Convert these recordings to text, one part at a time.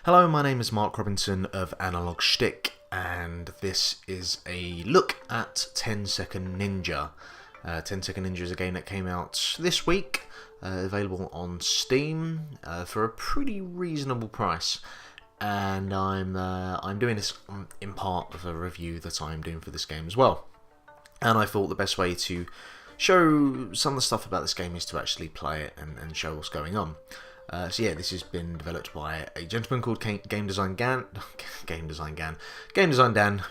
Hello, my name is Mark Robinson of Analog Shtick, and this is a look at 10 Second Ninja. 10 Second Ninja is a game that came out this week, available on Steam for a pretty reasonable price. And I'm doing this in part of a review that I'm doing for this game as well. And I thought the best way to show some of the stuff about this game is to actually play it and show what's going on. So yeah, this has been developed by a gentleman called Game Design Dan,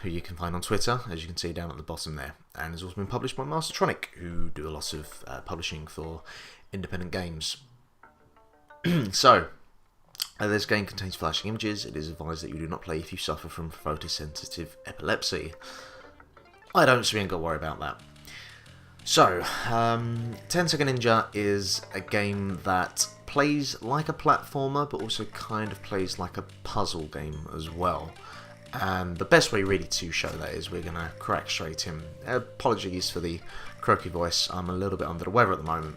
who you can find on Twitter, as you can see down at the bottom there, and has also been published by Mastertronic, who do a lot of publishing for independent games. So, this game contains flashing images. It is advised that you do not play if you suffer from photosensitive epilepsy. I don't, so we ain't got to worry about that. So, 10 Second Ninja is a game that plays like a platformer, but also kind of plays like a puzzle game as well. And the best way really to show that is we're going to crack straight in. Apologies for the croaky voice, I'm a little bit under the weather at the moment.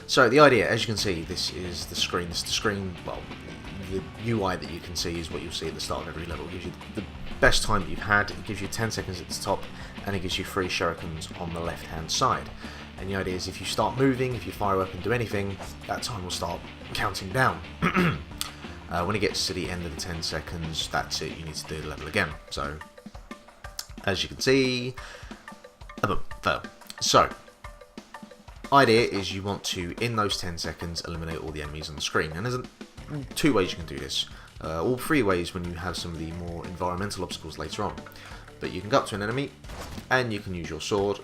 So the idea, as you can see, this is the screen. This is the screen, well, the UI that you can see is what you'll see at the start of every level. It gives you the best time that you've had, it gives you 10 seconds at the top, and it gives you 3 shurikens on the left hand side. And the idea is if you start moving, if you fire a weapon, do anything, that time will start counting down. When it gets to the end of the 10 seconds, that's it, you need to do the level again. So, as you can see, fail. So, idea is you want to, in those 10 seconds, eliminate all the enemies on the screen. And there's 2 ways you can do this. All 3 ways when you have some of the more environmental obstacles later on. But you can go up to an enemy, and you can use your sword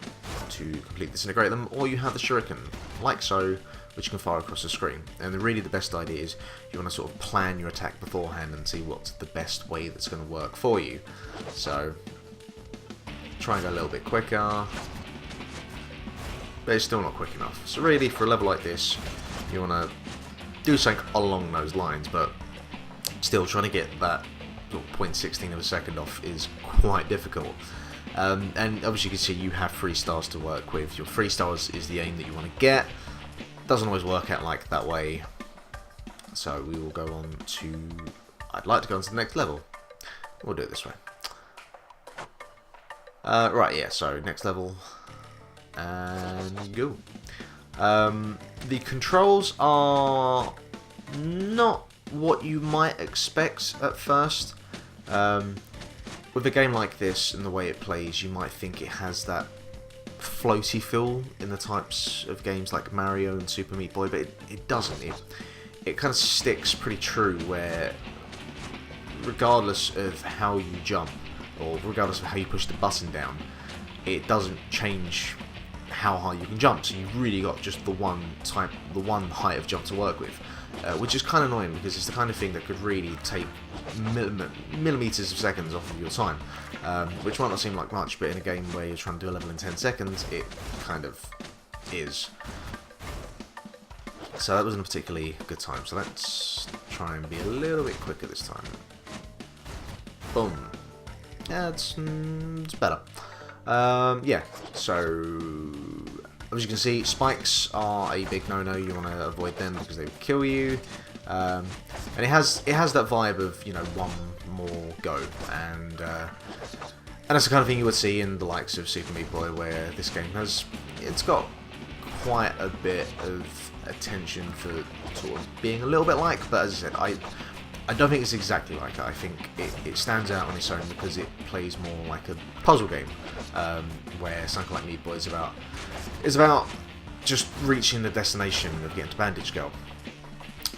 to completely disintegrate them, or you have the shuriken, like so, which you can fire across the screen. And really the best idea is you want to sort of plan your attack beforehand and see what's the best way that's going to work for you. So, try and go a little bit quicker, but it's still not quick enough. So really, for a level like this, you want to do something along those lines, but still trying to get that 0.16 of a second off is quite difficult. And obviously you can see you have 3 stars to work with. Your 3 stars is the aim that you want to get. Doesn't always work out like that way. So we will go on to... I'd like to go on to the next level. We'll do it this way. Right, yeah, so next level. And go. The controls are not what you might expect at first. With a game like this and the way it plays, you might think it has that floaty feel in the types of games like Mario and Super Meat Boy, but it doesn't. It kind of sticks pretty true, where regardless of how you jump, or regardless of how you push the button down, it doesn't change how high you can jump. So you've really got just the one height of jump to work with. Which is kind of annoying, because it's the kind of thing that could really take millimeters of seconds off of your time, which might not seem like much, but in a game where you're trying to do a level in 10 seconds, it kind of is. So that wasn't a particularly good time, so let's try and be a little bit quicker this time. Boom. Yeah, it's better. Yeah, so... as you can see, spikes are a big no-no. You want to avoid them because they will kill you. And it has that vibe of, you know, one more go, and that's the kind of thing you would see in the likes of Super Meat Boy, where this game it's got quite a bit of attention for sort of being a little bit like. But as I said, I don't think it's exactly like it. I think it stands out on its own because it plays more like a puzzle game, where something like Meat Boy is about just reaching the destination of getting to Bandage Girl.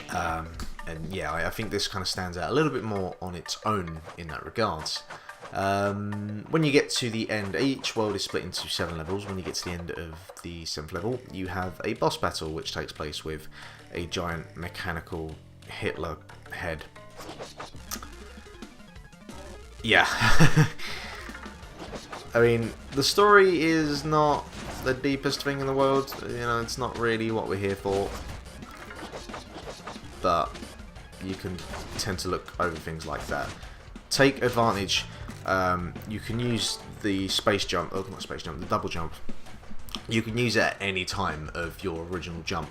And yeah, I think this kind of stands out a little bit more on its own in that regards. When you get to the end, each world is split into 7 levels. When you get to the end of the 7th level, you have a boss battle, which takes place with a giant mechanical Hitler head. Yeah. I mean, the story is not the deepest thing in the world. You know, it's not really what we're here for. But you can tend to look over things like that. Take advantage. You can use the space jump, oh, not space jump, the double jump. You can use it at any time of your original jump,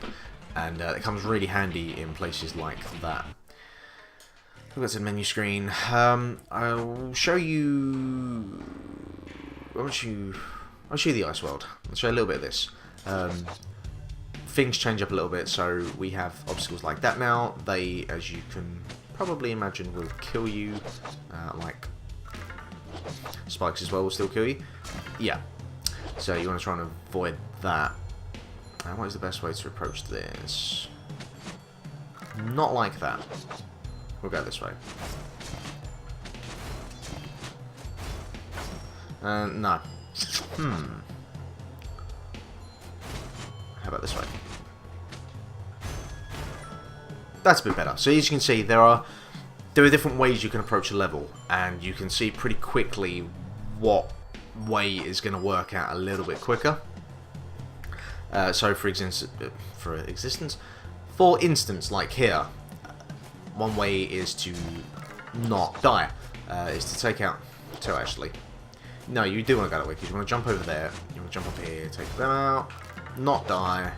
and it comes really handy in places like that. Go back to the menu screen. I'll show you. I'll show you the ice world. I'll show you a little bit of this. Things change up a little bit, so we have obstacles like that now. They, as you can probably imagine, will kill you. Like spikes as well will still kill you. Yeah. So you want to try and avoid that. What is the best way to approach this? Not like that. We'll go this way. No. How about this way? That's a bit better. So as you can see, there are different ways you can approach a level, and you can see pretty quickly what way is going to work out a little bit quicker. So for instance, like here, one way is to not die, is to take out two actually. No, you do want to go that way because you want to jump over there, you want to jump up here, take them out, not die.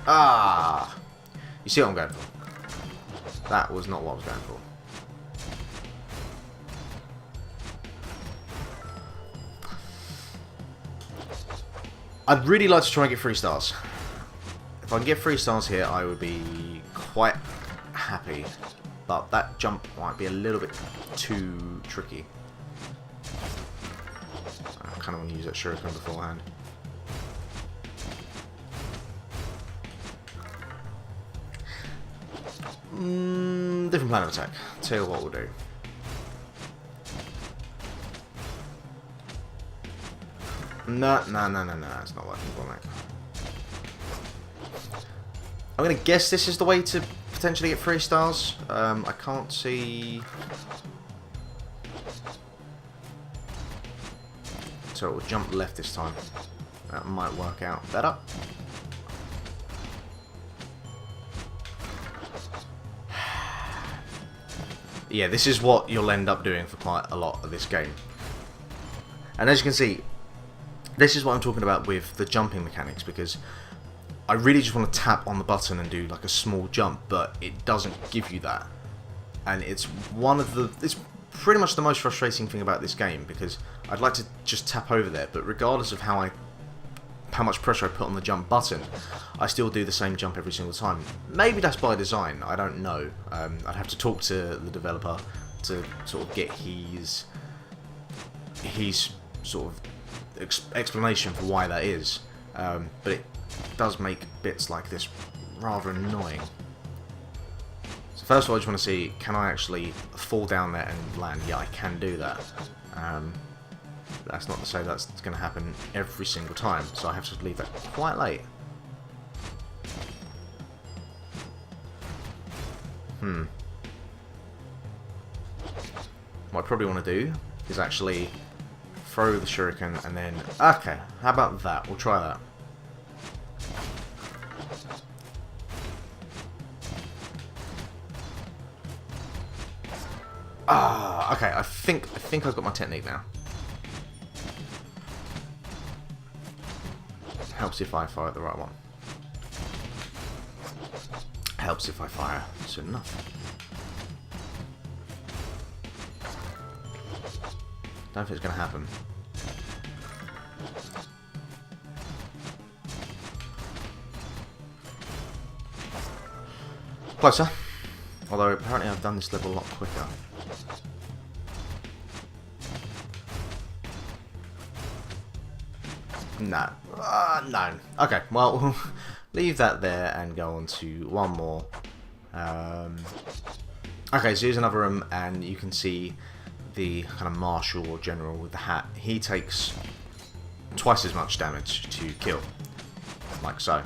Ah! You see what I'm going for? That was not what I was going for. I'd really like to try and get 3 stars. If I can get 3 stars here, I would be quite happy. But that jump might be a little bit too tricky. I kind of want to use that shuriken beforehand. Different plan of attack. Tell you what we'll do. No, it's not working for me. I'm going to guess this is the way to potentially get 3 stars. I can't see... So we'll jump left this time. That might work out better. Yeah, this is what you'll end up doing for quite a lot of this game. And as you can see, this is what I'm talking about with the jumping mechanics, because I really just want to tap on the button and do like a small jump, but it doesn't give you that. And it's it's pretty much the most frustrating thing about this game, because I'd like to just tap over there, but regardless of how much pressure I put on the jump button, I still do the same jump every single time. Maybe that's by design, I don't know. I'd have to talk to the developer to sort of get his sort of explanation for why that is, but it does make bits like this rather annoying. So first of all, I just want to see, can I actually fall down there and land? Yeah, I can do that. That's not to say that's going to happen every single time, so I have to leave that quite late. What I probably want to do is actually throw the shuriken and then... Okay, how about that? We'll try that. Okay, I think I've got my technique now. Helps if I fire the right one. Helps if I fire soon enough. Don't think it's going to happen. Closer. Although apparently I've done this level a lot quicker. No. No. Okay, well, we'll leave that there and go on to one more. Okay, so here's another room, and you can see the kind of marshal or general with the hat. He takes twice as much damage to kill, like so.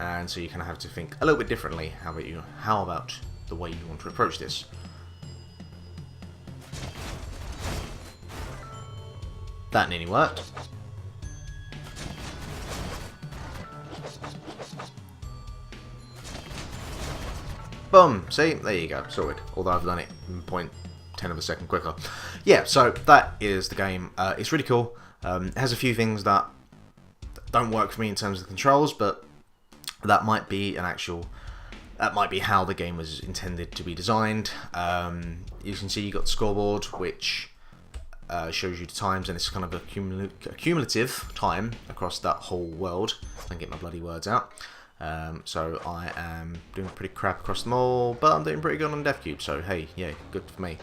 And so you kind of have to think a little bit differently. How about the way you want to approach this? That nearly worked. Boom! See? There you go. Sorted. Although I've done it in 0.10 of a second quicker. Yeah, so that is the game. It's really cool. It has a few things that don't work for me in terms of the controls, but that might be that might be how the game was intended to be designed. You can see you got the scoreboard, which shows you the times, and it's kind of a cumulative time across that whole world. I can get my bloody words out. So I am doing pretty crap across them all, but I'm doing pretty good on DevCube, so hey, yeah, good for me.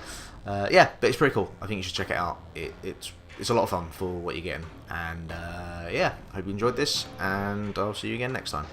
Yeah, but it's pretty cool. I think you should check it out. It's a lot of fun for what you're getting, and yeah, hope you enjoyed this, and I'll see you again next time.